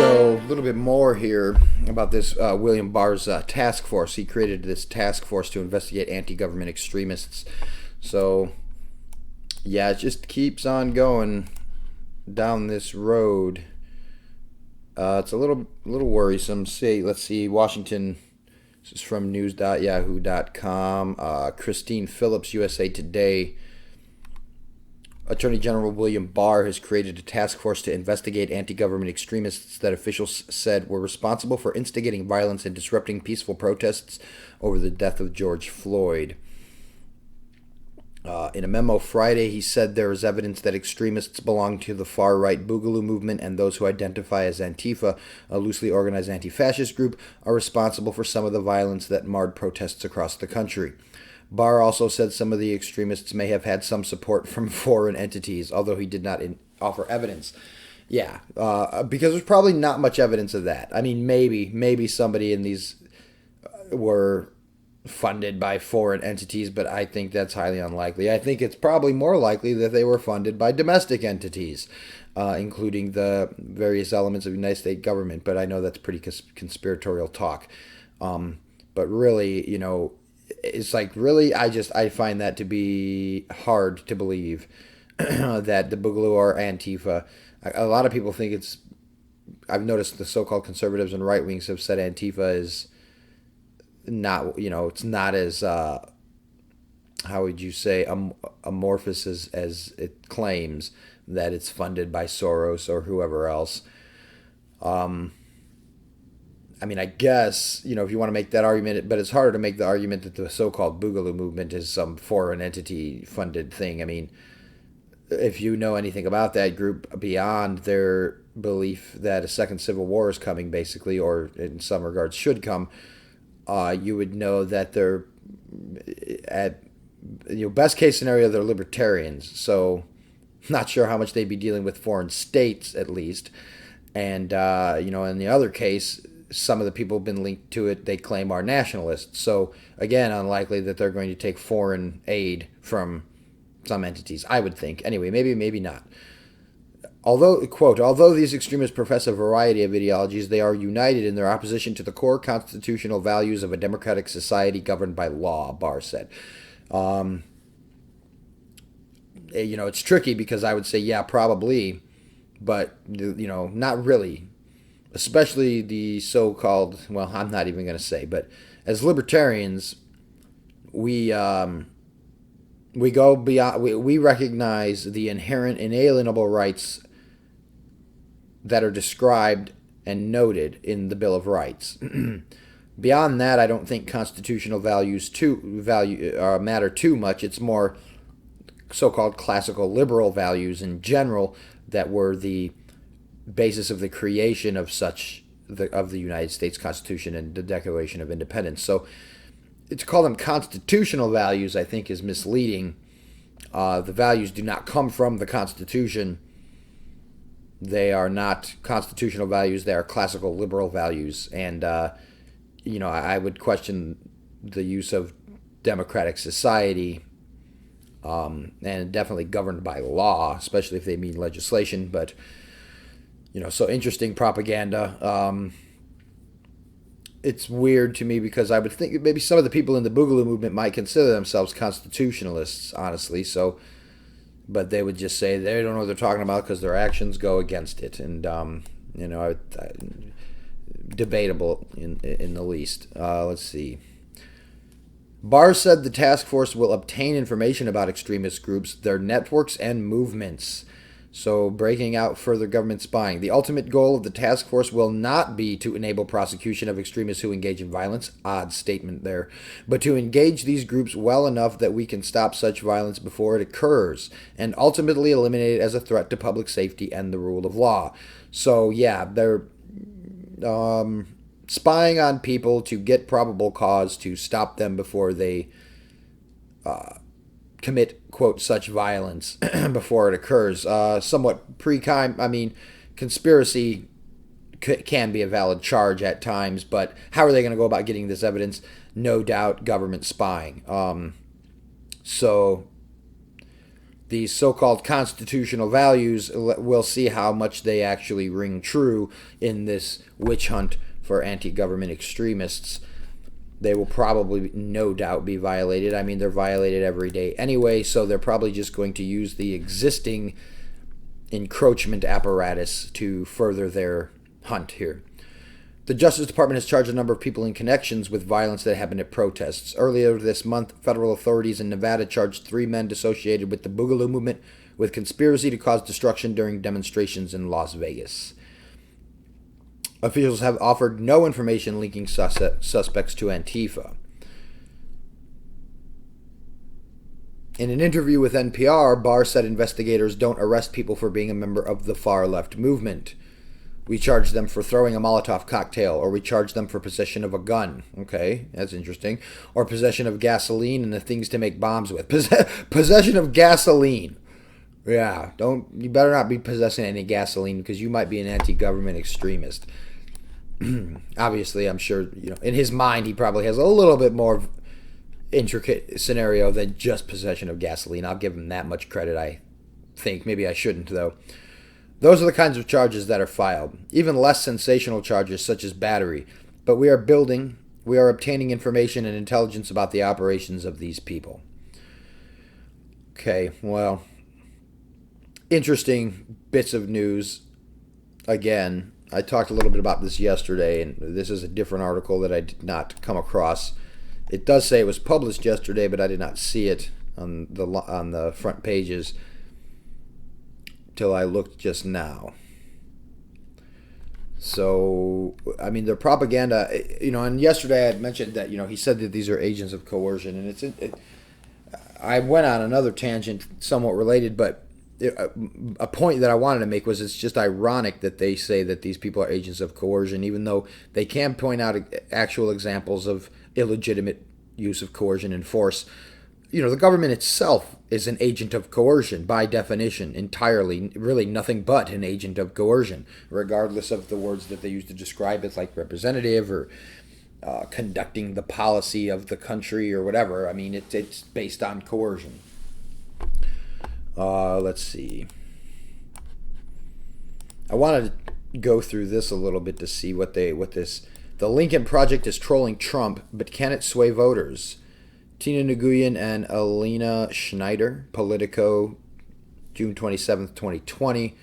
So, a little bit more here about this William Barr's task force. He created this task force to investigate anti-government extremists. So, yeah, it just keeps on going down this road. It's a little worrisome. Let's see, Washington. This is from news.yahoo.com. Christine Phillips, USA Today. Attorney General William Barr has created a task force to investigate anti-government extremists that officials said were responsible for instigating violence and disrupting peaceful protests over the death of George Floyd. In a memo Friday, he said there is evidence that extremists belong to the far-right Boogaloo movement and those who identify as Antifa, a loosely organized anti-fascist group, are responsible for some of the violence that marred protests across the country. Barr also said some of the extremists may have had some support from foreign entities, although he did not offer evidence. Yeah, because there's probably not much evidence of that. I mean, maybe somebody in these were funded by foreign entities, but I think that's highly unlikely. I think it's probably more likely that they were funded by domestic entities, including the various elements of the United States government, but I know that's pretty conspiratorial talk. But really, it's like, really, I find that to be hard to believe that the Boogaloo or Antifa. A lot of people think it's. I've noticed the so-called conservatives and right wings have said Antifa is not. It's not as how would you say amorphous as it claims, that it's funded by Soros or whoever else. I mean, I guess, if you want to make that argument, but it's harder to make the argument that the so-called Boogaloo movement is some foreign entity funded thing. I mean, if you know anything about that group beyond their belief that a second civil war is coming, basically, or in some regards should come, you would know that they're, at best case scenario, they're libertarians. So, not sure how much they'd be dealing with foreign states, at least. And, in the other case, some of the people who've been linked to it, they claim, are nationalists. So, again, unlikely that they're going to take foreign aid from some entities, I would think. Anyway, maybe not. Although, quote, although these extremists profess a variety of ideologies, they are united in their opposition to the core constitutional values of a democratic society governed by law, Barr said. It's tricky because I would say, yeah, probably, but, not really. Especially the so-called, well, I'm not even going to say, but as libertarians, we go beyond, we recognize the inherent inalienable rights that are described and noted in the Bill of Rights. Beyond that, I don't think constitutional values matter too much. It's more so-called classical liberal values in general that were the basis of the creation of the United States Constitution and the Declaration of Independence. So to call them constitutional values, I think, is misleading. The values do not come from the Constitution. They are not constitutional values. They are classical liberal values. And, I would question the use of democratic society, and definitely governed by law, especially if they mean legislation. But so interesting propaganda. It's weird to me because I would think maybe some of the people in the Boogaloo movement might consider themselves constitutionalists, honestly. So, but they would just say they don't know what they're talking about because their actions go against it, and debatable in the least. Let's see. Barr said the task force will obtain information about extremist groups, their networks, and movements. So, breaking out further government spying. The ultimate goal of the task force will not be to enable prosecution of extremists who engage in violence, odd statement there, but to engage these groups well enough that we can stop such violence before it occurs, and ultimately eliminate it as a threat to public safety and the rule of law. So, yeah, they're spying on people to get probable cause to stop them before they commit, quote, such violence before it occurs. Somewhat conspiracy can be a valid charge at times, but how are they going to go about getting this evidence? No doubt government spying. So these so-called constitutional values, we'll see how much they actually ring true in this witch hunt for anti-government extremists. They will probably, no doubt, be violated. I mean, they're violated every day anyway, so they're probably just going to use the existing encroachment apparatus to further their hunt here. The Justice Department has charged a number of people in connections with violence that happened at protests. Earlier this month, federal authorities in Nevada charged 3 men associated with the Boogaloo movement with conspiracy to cause destruction during demonstrations in Las Vegas. Officials have offered no information linking suspects to Antifa. In an interview with NPR, Barr said investigators don't arrest people for being a member of the far-left movement. We charge them for throwing a Molotov cocktail, or we charge them for possession of a gun. Okay, that's interesting. Or possession of gasoline and the things to make bombs with. Possession of gasoline. Yeah, you better not be possessing any gasoline because you might be an anti-government extremist. Obviously, I'm sure, in his mind, he probably has a little bit more intricate scenario than just possession of gasoline. I'll give him that much credit, I think. Maybe I shouldn't, though. Those are the kinds of charges that are filed. Even less sensational charges such as battery. But we are obtaining information and intelligence about the operations of these people. Okay, well, interesting bits of news. Again, I talked a little bit about this yesterday, and this is a different article that I did not come across. It does say it was published yesterday, but I did not see it on the front pages till I looked just now. So, I mean, the propaganda, and yesterday I had mentioned that, he said that these are agents of coercion, and I went on another tangent somewhat related, but a point that I wanted to make was it's just ironic that they say that these people are agents of coercion, even though they can point out actual examples of illegitimate use of coercion and force. The government itself is an agent of coercion by definition, entirely, really nothing but an agent of coercion, regardless of the words that they use to describe it, like representative or conducting the policy of the country or whatever. I mean, it's based on coercion. Let's see. I wanted to go through this a little bit to see what this. The Lincoln Project is trolling Trump, but can it sway voters? Tina Nguyen and Alina Schneider, Politico, June 27th, 2020.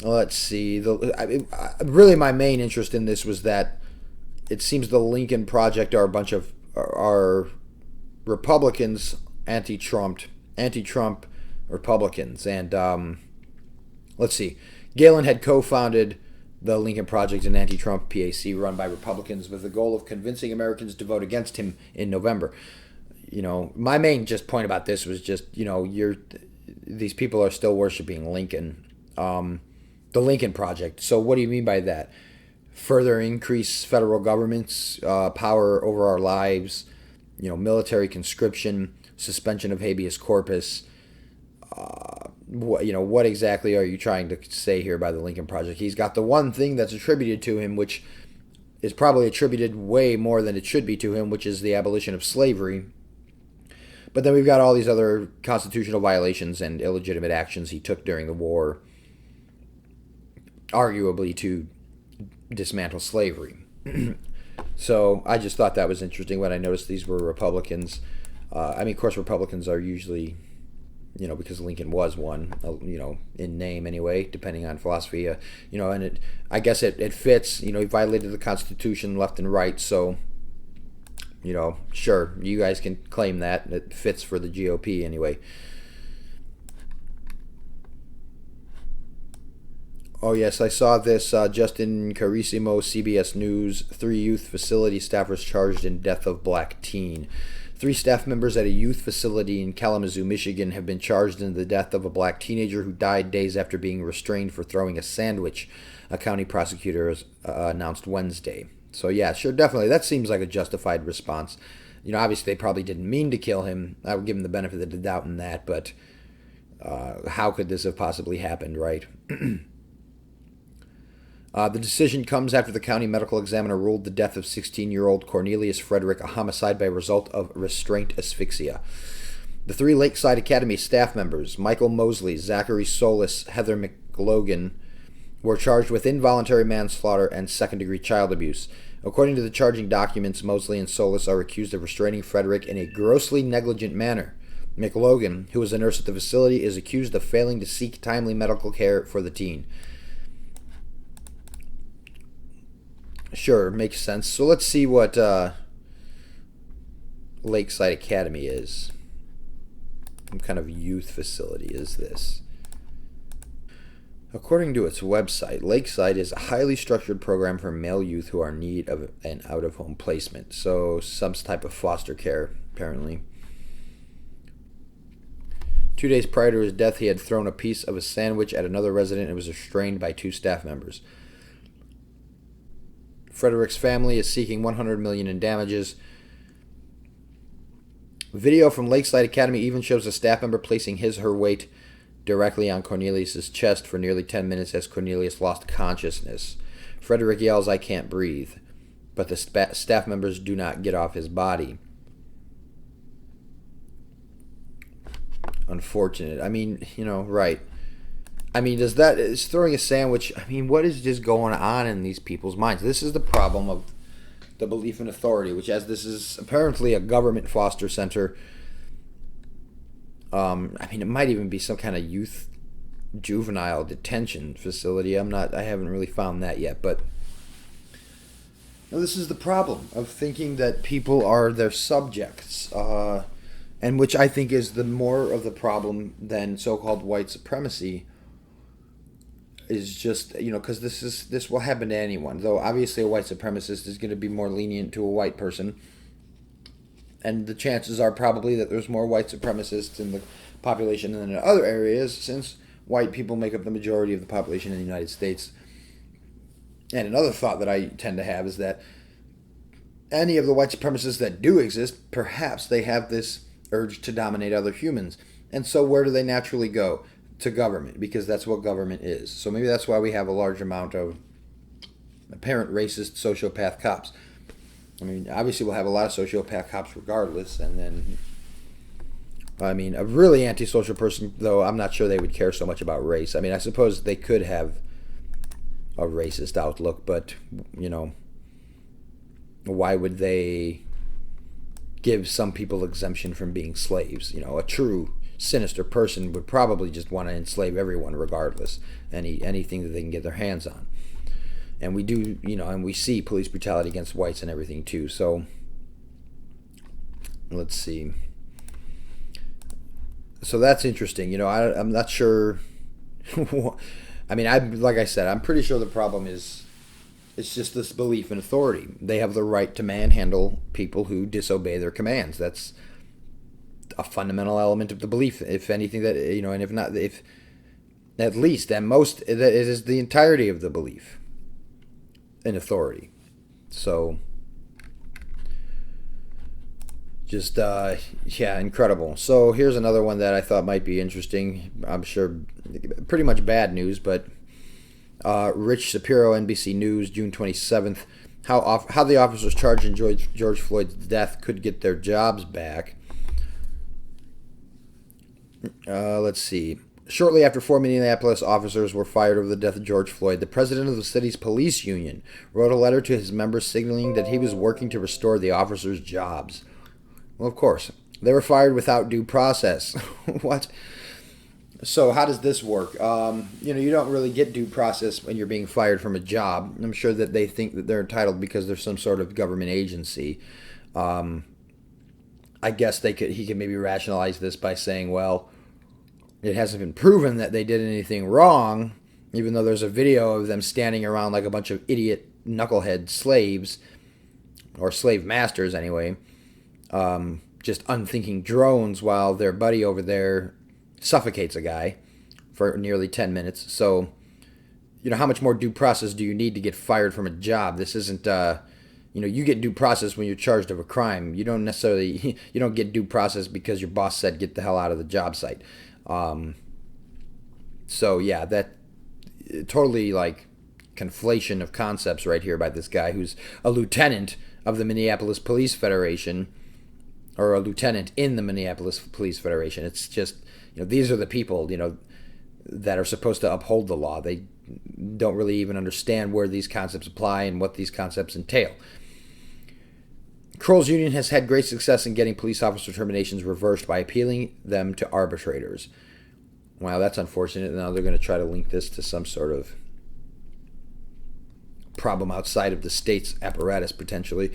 Let's see. Really, my main interest in this was that it seems the Lincoln Project are a bunch of Republicans, anti-Trump Republicans, and let's see. Galen had co-founded the Lincoln Project, an anti-Trump PAC run by Republicans with the goal of convincing Americans to vote against him in November. My main point about this was just, these people are still worshiping Lincoln, the Lincoln Project. So what do you mean by that? Further increase federal government's power over our lives, military conscription, suspension of habeas corpus. What exactly are you trying to say here by the Lincoln Project? He's got the one thing that's attributed to him, which is probably attributed way more than it should be to him, which is the abolition of slavery. But then we've got all these other constitutional violations and illegitimate actions he took during the war, arguably to dismantle slavery. So I just thought that was interesting when I noticed these were Republicans. Of course, Republicans are usually, because Lincoln was one, in name anyway, depending on philosophy, and I guess it fits, he violated the Constitution left and right, so, sure, you guys can claim that. It fits for the GOP anyway. Oh, yes, I saw this. Justin Carissimo, CBS News. 3 youth facility staffers charged in death of black teen. 3 staff members at a youth facility in Kalamazoo, Michigan have been charged in the death of a black teenager who died days after being restrained for throwing a sandwich, a county prosecutor announced Wednesday. So, yeah, sure, definitely. That seems like a justified response. Obviously they probably didn't mean to kill him. I would give him the benefit of the doubt in that, but how could this have possibly happened, right? The decision comes after the county medical examiner ruled the death of 16-year-old Cornelius Frederick a homicide by result of restraint asphyxia. The three Lakeside Academy staff members, Michael Mosley, Zachary Solis, Heather McLogan, were charged with involuntary manslaughter and second-degree child abuse. According to the charging documents, Mosley and Solis are accused of restraining Frederick in a grossly negligent manner. McLogan, who was a nurse at the facility, is accused of failing to seek timely medical care for the teen. Sure, makes sense. So let's see what Lakeside Academy is. What kind of youth facility is this? According to its website, Lakeside is a highly structured program for male youth who are in need of an out-of-home placement. So some type of foster care, apparently. 2 days prior to his death, he had thrown a piece of a sandwich at another resident and was restrained by 2 staff members. Frederick's family is seeking $100 million in damages. Video from Lakeside Academy even shows a staff member placing her weight directly on Cornelius' chest for nearly 10 minutes as Cornelius lost consciousness. Frederick yells, "I can't breathe," but the staff members do not get off his body. Unfortunate. I mean, right. I mean, is throwing a sandwich, I mean, what is just going on in these people's minds? This is the problem of the belief in authority, which, as this is apparently a government foster center, I mean, it might even be some kind of youth juvenile detention facility. I haven't really found that yet, but this is the problem of thinking that people are their subjects, and which I think is the more of the problem than so-called white supremacy. Is just, because this will happen to anyone. Though obviously a white supremacist is going to be more lenient to a white person. And the chances are probably that there's more white supremacists in the population than in other areas, since white people make up the majority of the population in the United States. And another thought that I tend to have is that any of the white supremacists that do exist, perhaps they have this urge to dominate other humans. And so where do they naturally go? To government, because that's what government is. So maybe that's why we have a large amount of apparent racist sociopath cops. I mean, obviously we'll have a lot of sociopath cops regardless, and then, I mean, a really antisocial person, though, I'm not sure they would care so much about race. I mean, I suppose they could have a racist outlook, but, why would they give some people exemption from being slaves? A true sinister person would probably just want to enslave everyone regardless, anything that they can get their hands on. And we do, and we see police brutality against whites and everything too. So let's see. So that's interesting. I'm not sure. I mean, like I said, I'm pretty sure the problem is it's just this belief in authority. They have the right to manhandle people who disobey their commands. That's a fundamental element of the belief, if anything, that, and if not, if at least at most, that it is the entirety of the belief in authority. So just incredible. So here's another one that I thought might be interesting. I'm sure pretty much bad news, but Rich Shapiro, NBC News, June 27th, how the officers charged in George Floyd's death could get their jobs back. Let's see. Shortly after 4 Minneapolis officers were fired over the death of George Floyd, the president of the city's police union wrote a letter to his members signaling that he was working to restore the officers' jobs. Well, of course, they were fired without due process. What? So how does this work? You don't really get due process when you're being fired from a job. I'm sure that they think that they're entitled because there's some sort of government agency. I guess he could maybe rationalize this by saying, well, it hasn't been proven that they did anything wrong, even though there's a video of them standing around like a bunch of idiot knucklehead slaves, or slave masters anyway, just unthinking drones while their buddy over there suffocates a guy for nearly 10 minutes. So, how much more due process do you need to get fired from a job? This isn't... you get due process when you're charged of a crime. You don't necessarily, you don't get due process because your boss said get the hell out of the job site. So yeah, that totally conflation of concepts right here by this guy who's a lieutenant of the Minneapolis Police Federation, or a lieutenant in the Minneapolis Police Federation. It's just, these are the people, that are supposed to uphold the law. They don't really even understand where these concepts apply and what these concepts entail. Kroll's union has had great success in getting police officer terminations reversed by appealing them to arbitrators. Wow, that's unfortunate. Now they're going to try to link this to some sort of problem outside of the state's apparatus, potentially.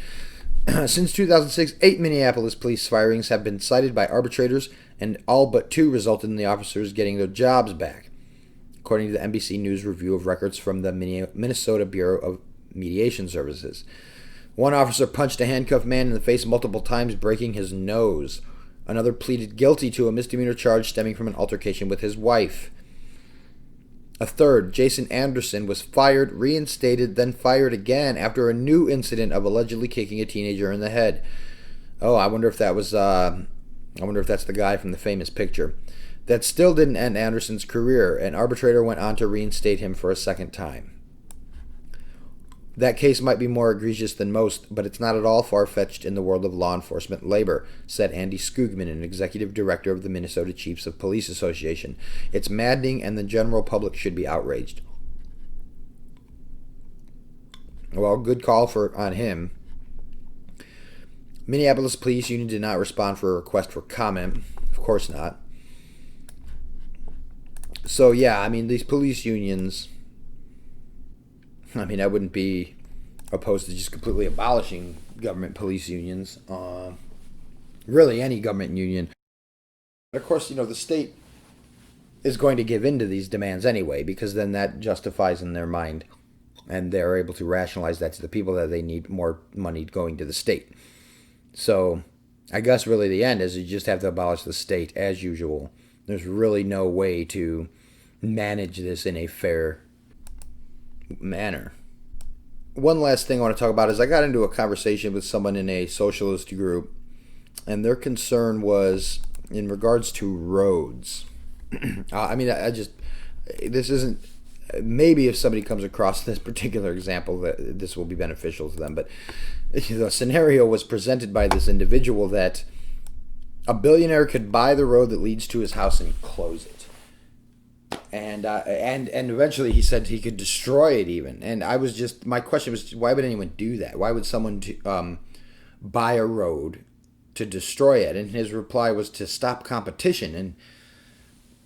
Since 2006, 8 Minneapolis police firings have been cited by arbitrators, and all but 2 resulted in the officers getting their jobs back, according to the NBC News review of records from the Minnesota Bureau of Mediation Services. One officer punched a handcuffed man in the face multiple times, breaking his nose. Another pleaded guilty to a misdemeanor charge stemming from an altercation with his wife. A third, Jason Anderson, was fired, reinstated, then fired again after a new incident of allegedly kicking a teenager in the head. Oh, I wonder if that's the guy from the famous picture. That still didn't end Anderson's career. An arbitrator went on to reinstate him for a second time. That case might be more egregious than most, but it's not at all far-fetched in the world of law enforcement labor, said Andy Skugman, an executive director of the Minnesota Chiefs of Police Association. It's maddening, and the general public should be outraged. Well, good call on him. Minneapolis Police Union did not respond for a request for comment. Of course not. So, yeah, these police unions, I wouldn't be opposed to just completely abolishing government police unions. Really, any government union. But of course, the state is going to give in to these demands anyway, because then that justifies in their mind, and they're able to rationalize that to the people that they need more money going to the state. So, I guess really the end is you just have to abolish the state as usual. There's really no way to manage this in a fair manner. One last thing I want to talk about is I got into a conversation with someone in a socialist group, and their concern was in regards to roads. This isn't, maybe if somebody comes across this particular example, that this will be beneficial to them, but the scenario was presented by this individual that a billionaire could buy the road that leads to his house and close it. And eventually he said he could destroy it even. And my question was, why would anyone do that? Why would someone buy a road to destroy it? And his reply was to stop competition. And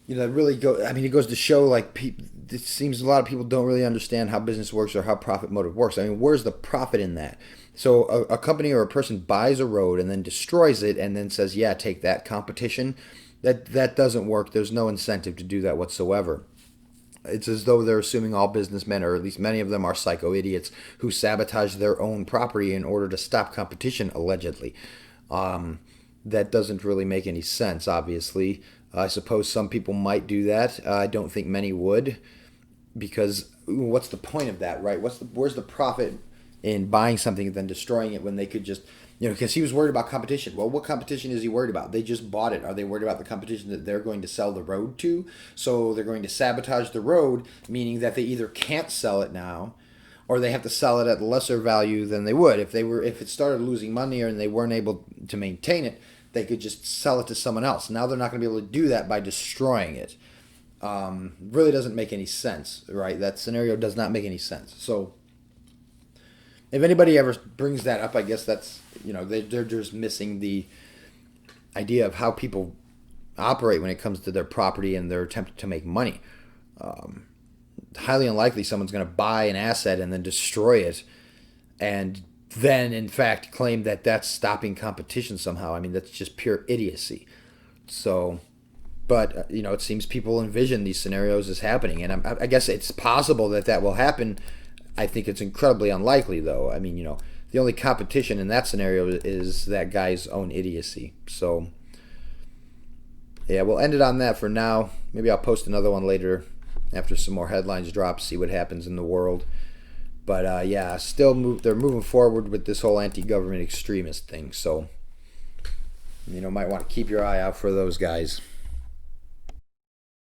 it goes to show it seems a lot of people don't really understand how business works or how profit motive works. Where's the profit in that? So a company or a person buys a road and then destroys it and then says, yeah, take that, competition. That doesn't work. There's no incentive to do that whatsoever. It's as though they're assuming all businessmen, or at least many of them, are psycho idiots who sabotage their own property in order to stop competition, allegedly. That doesn't really make any sense, obviously. I suppose some people might do that. I don't think many would, because what's the point of that, right? Where's the profit in buying something and then destroying it when they could just... because he was worried about competition. Well, what competition is he worried about? They just bought it. Are they worried about the competition that they're going to sell the road to? So they're going to sabotage the road, meaning that they either can't sell it now, or they have to sell it at lesser value than they would. If it started losing money and they weren't able to maintain it, they could just sell it to someone else. Now they're not going to be able to do that by destroying it. Really doesn't make any sense, right? That scenario does not make any sense. So if anybody ever brings that up, I guess that's, they're just missing the idea of how people operate when it comes to their property and their attempt to make money. Highly unlikely someone's going to buy an asset and then destroy it and then, in fact, claim that that's stopping competition somehow. That's just pure idiocy. So, but, it seems people envision these scenarios as happening. And I guess it's possible that will happen. I think it's incredibly unlikely, though. The only competition in that scenario is that guy's own idiocy. So, yeah, we'll end it on that for now. Maybe I'll post another one later after some more headlines drop, see what happens in the world. But, yeah, they're moving forward with this whole anti-government extremist thing. So, might want to keep your eye out for those guys.